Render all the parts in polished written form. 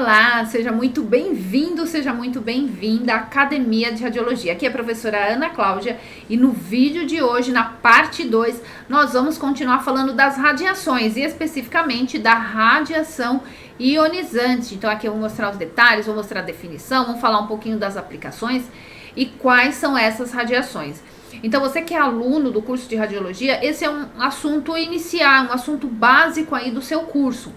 Olá, seja muito bem-vindo, seja muito bem-vinda à Academia de Radiologia. Aqui é a professora Ana Cláudia e no vídeo de hoje, na parte 2, nós vamos continuar falando das radiações e especificamente da radiação ionizante. Então aqui eu vou mostrar os detalhes, vou mostrar a definição, vamos falar um pouquinho das aplicações e quais são essas radiações. Então você que é aluno do curso de Radiologia, esse é um assunto inicial, um assunto básico aí do seu curso,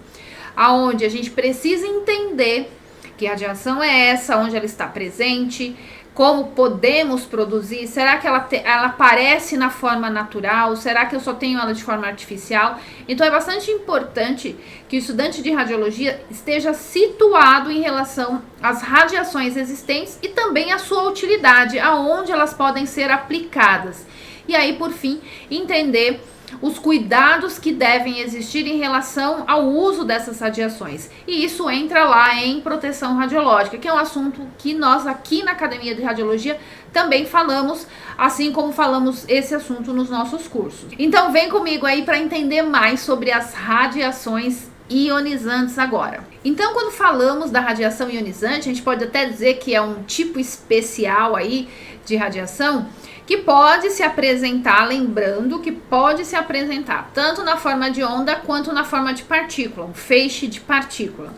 aonde a gente precisa entender que radiação é essa, onde ela está presente, como podemos produzir, será que ela aparece na forma natural, será que eu só tenho ela de forma artificial? Então é bastante importante que o estudante de radiologia esteja situado em relação às radiações existentes e também a sua utilidade, aonde elas podem ser aplicadas. E aí, por fim, entender os cuidados que devem existir em relação ao uso dessas radiações. E isso entra lá em proteção radiológica, que é um assunto que nós aqui na Academia de Radiologia também falamos, assim como falamos esse assunto nos nossos cursos. Então vem comigo aí para entender mais sobre as radiações ionizantes agora. Então, quando falamos da radiação ionizante, a gente pode até dizer que é um tipo especial aí de radiação que pode se apresentar, lembrando que pode se apresentar tanto na forma de onda quanto na forma de partícula, um feixe de partícula.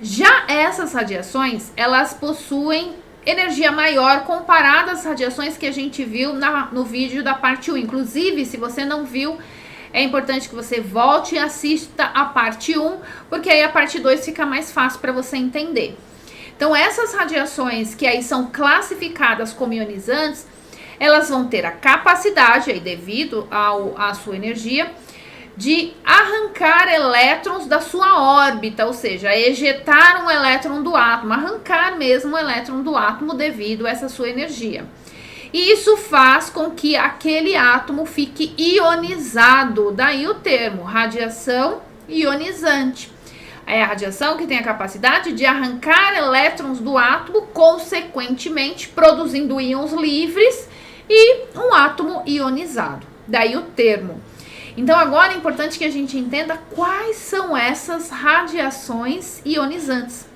Já essas radiações, elas possuem energia maior comparada às radiações que a gente viu no vídeo da parte 1. Inclusive, se você não viu, é importante que você volte e assista a parte 1, porque aí a parte 2 fica mais fácil para você entender. Então, essas radiações que aí são classificadas como ionizantes, elas vão ter a capacidade, aí devido à sua energia, de arrancar elétrons da sua órbita, ou seja, ejetar um elétron do átomo, arrancar mesmo um elétron do átomo devido a essa sua energia. E isso faz com que aquele átomo fique ionizado, daí o termo radiação ionizante. É a radiação que tem a capacidade de arrancar elétrons do átomo, consequentemente produzindo íons livres e um átomo ionizado, daí o termo. Então agora é importante que a gente entenda quais são essas radiações ionizantes,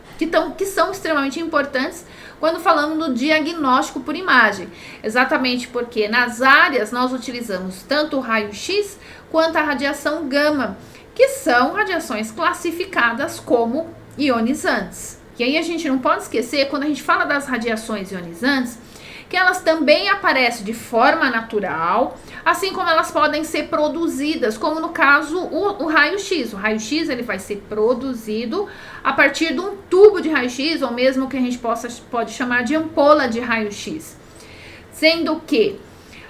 que são extremamente importantes quando falamos do diagnóstico por imagem, exatamente porque nas áreas nós utilizamos tanto o raio-x quanto a radiação gama, que são radiações classificadas como ionizantes. E aí a gente não pode esquecer, quando a gente fala das radiações ionizantes, que elas também aparecem de forma natural, assim como elas podem ser produzidas, como no caso o raio-x. O raio-x ele vai ser produzido a partir de um tubo de raio-x, ou mesmo que a gente pode chamar de ampola de raio-x. Sendo que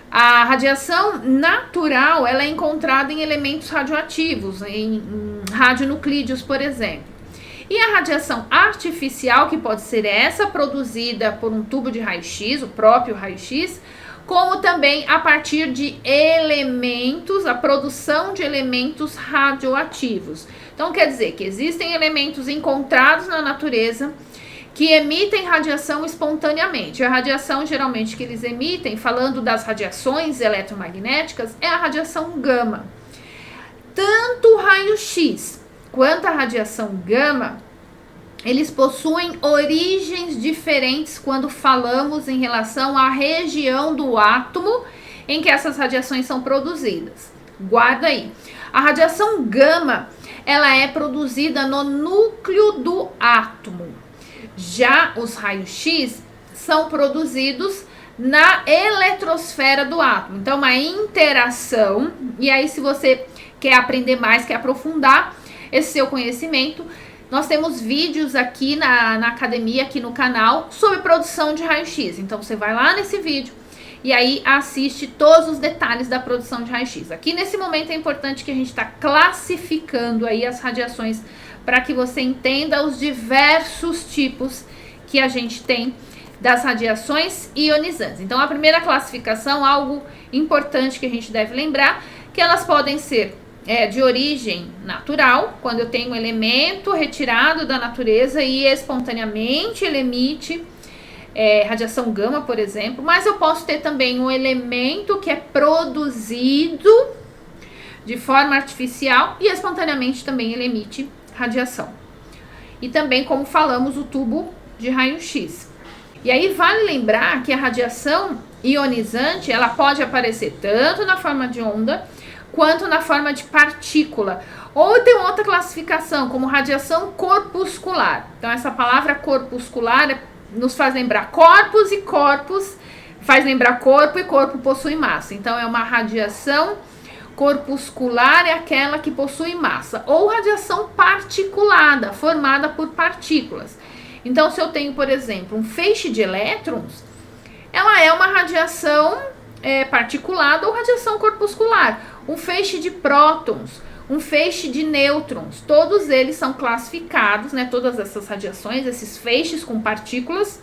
a radiação natural ela é encontrada em elementos radioativos, em radionuclídeos, por exemplo. E a radiação artificial, que pode ser essa produzida por um tubo de raio-x, o próprio raio-x, como também a partir de elementos, a produção de elementos radioativos. Então quer dizer que existem elementos encontrados na natureza que emitem radiação espontaneamente. A radiação geralmente que eles emitem, falando das radiações eletromagnéticas, é a radiação gama. Tanto o raio-x quanto a radiação gama, eles possuem origens diferentes quando falamos em relação à região do átomo em que essas radiações são produzidas. Guarda aí. A radiação gama, ela é produzida no núcleo do átomo. Já os raios-x são produzidos na eletrosfera do átomo. Então, uma interação. E aí, se você quer aprender mais, quer aprofundar esse seu conhecimento, nós temos vídeos aqui na academia, aqui no canal, sobre produção de raio-x. Então, você vai lá nesse vídeo e aí assiste todos os detalhes da produção de raio-x. Aqui, nesse momento, é importante que a gente está classificando aí as radiações para que você entenda os diversos tipos que a gente tem das radiações ionizantes. Então, a primeira classificação, algo importante que a gente deve lembrar, que elas podem ser de origem natural, quando eu tenho um elemento retirado da natureza e espontaneamente ele emite radiação gama, por exemplo, mas eu posso ter também um elemento que é produzido de forma artificial e espontaneamente também ele emite radiação. e também, como falamos, o tubo de raio-x. E aí vale lembrar que a radiação ionizante, ela pode aparecer tanto na forma de onda quanto na forma de partícula. Ou tem outra classificação, como radiação corpuscular. Então essa palavra corpuscular nos faz lembrar corpos, e corpos faz lembrar corpo, e corpo possui massa. Então é uma radiação corpuscular, é aquela que possui massa. Ou radiação particulada, formada por partículas. Então se eu tenho, por exemplo, um feixe de elétrons, ela é uma radiação particulada ou radiação corpuscular. Um feixe de prótons, um feixe de nêutrons, todos eles são classificados, né? Todas essas radiações, esses feixes com partículas,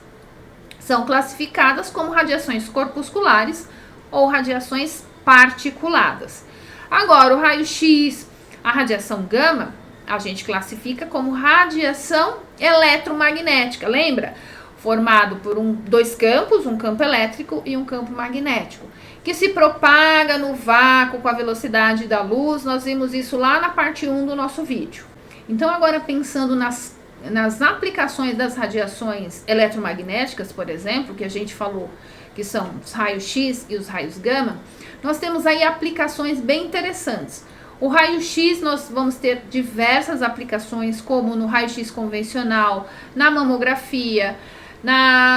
são classificadas como radiações corpusculares ou radiações particuladas. Agora, o raio-x, a radiação gama, a gente classifica como radiação eletromagnética, lembra? Formado por dois campos, um campo elétrico e um campo magnético, que se propaga no vácuo com a velocidade da luz. Nós vimos isso lá na parte 1 do nosso vídeo. Então agora pensando nas aplicações das radiações eletromagnéticas, por exemplo, que a gente falou que são os raios-x e os raios gama, nós temos aí aplicações bem interessantes. O raio-x, nós vamos ter diversas aplicações, como no raio-x convencional, na mamografia,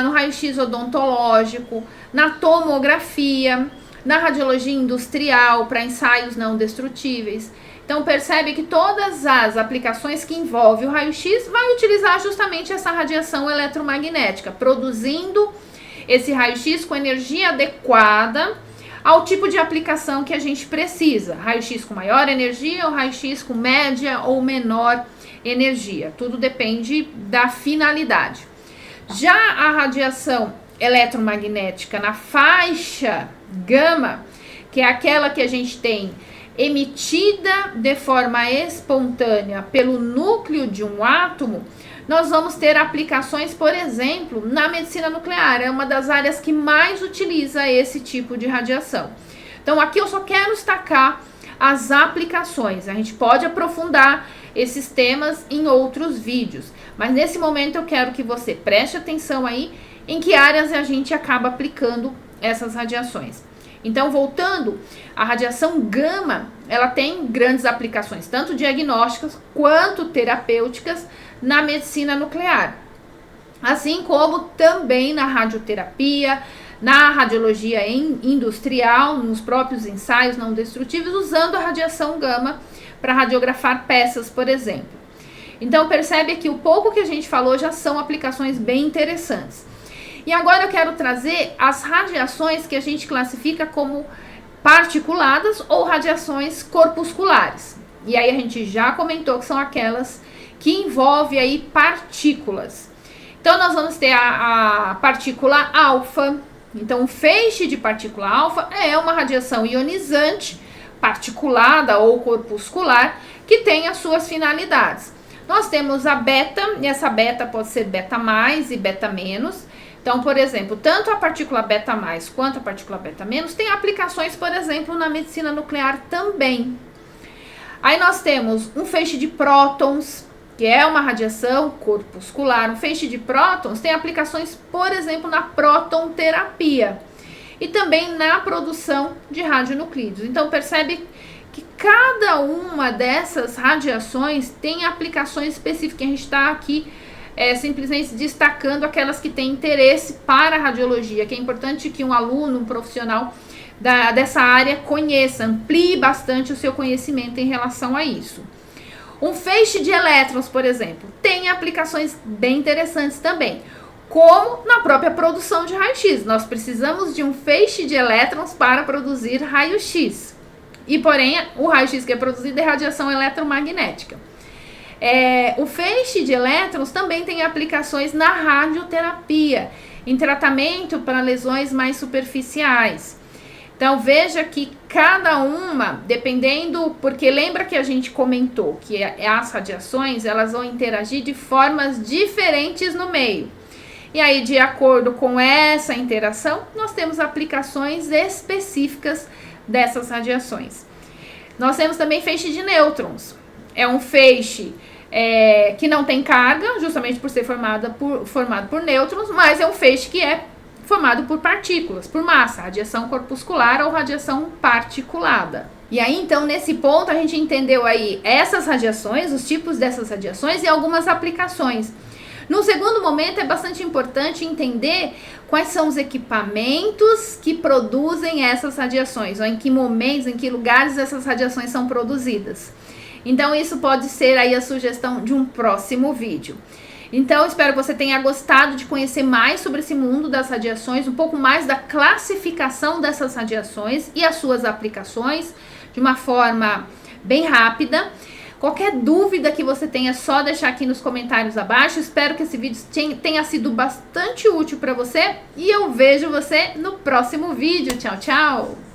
no raio-x odontológico, na tomografia, na radiologia industrial para ensaios não destrutíveis. Então percebe que todas as aplicações que envolvem o raio-x vai utilizar justamente essa radiação eletromagnética, produzindo esse raio-x com energia adequada ao tipo de aplicação que a gente precisa. Raio-x com maior energia ou raio-x com média ou menor energia. Tudo depende da finalidade. Já a radiação eletromagnética na faixa gama, que é aquela que a gente tem emitida de forma espontânea pelo núcleo de um átomo, nós vamos ter aplicações, por exemplo, na medicina nuclear. É uma das áreas que mais utiliza esse tipo de radiação. Então aqui eu só quero destacar as aplicações. A gente pode aprofundar esses temas em outros vídeos, mas nesse momento eu quero que você preste atenção aí em que áreas a gente acaba aplicando essas radiações. Então, voltando, a radiação gama, ela tem grandes aplicações, tanto diagnósticas quanto terapêuticas na medicina nuclear, assim como também na radioterapia, na radiologia industrial, nos próprios ensaios não destrutíveis, usando a radiação gama para radiografar peças, por exemplo. Então, percebe que o pouco que a gente falou já são aplicações bem interessantes. E agora eu quero trazer as radiações que a gente classifica como particuladas ou radiações corpusculares. E aí a gente já comentou que são aquelas que envolvem aí partículas. Então nós vamos ter a partícula alfa. Então o feixe de partícula alfa é uma radiação ionizante, particulada ou corpuscular, que tem as suas finalidades. Nós temos a beta, e essa beta pode ser beta mais e beta menos. Então, por exemplo, tanto a partícula beta mais quanto a partícula beta menos tem aplicações, por exemplo, na medicina nuclear também. Aí nós temos um feixe de prótons, que é uma radiação corpuscular. Um feixe de prótons tem aplicações, por exemplo, na protonterapia e também na produção de radionuclídeos. Então, percebe que cada uma dessas radiações tem aplicações específicas. A gente está aqui simplesmente destacando aquelas que têm interesse para a radiologia, que é importante que um aluno, um profissional dessa área conheça, amplie bastante o seu conhecimento em relação a isso. Um feixe de elétrons, por exemplo, tem aplicações bem interessantes também, como na própria produção de raio-x. Nós precisamos de um feixe de elétrons para produzir raio-x. E, porém, o raio-x que é produzido é radiação eletromagnética. O feixe de elétrons também tem aplicações na radioterapia, em tratamento para lesões mais superficiais. Então, veja que cada uma, dependendo, porque lembra que a gente comentou que as radiações, elas vão interagir de formas diferentes no meio. E aí, de acordo com essa interação, nós temos aplicações específicas dessas radiações. Nós temos também feixe de nêutrons. É um feixe que não tem carga, justamente por ser formado por nêutrons, mas é um feixe que é formado por partículas, por massa, radiação corpuscular ou radiação particulada. E aí, então, nesse ponto, a gente entendeu aí essas radiações, os tipos dessas radiações e algumas aplicações. No segundo momento, é bastante importante entender quais são os equipamentos que produzem essas radiações, ou em que momentos, em que lugares essas radiações são produzidas. Então, isso pode ser aí a sugestão de um próximo vídeo. Então, espero que você tenha gostado de conhecer mais sobre esse mundo das radiações, um pouco mais da classificação dessas radiações e as suas aplicações, de uma forma bem rápida. Qualquer dúvida que você tenha, é só deixar aqui nos comentários abaixo. Espero que esse vídeo tenha sido bastante útil para você e eu vejo você no próximo vídeo. Tchau, tchau!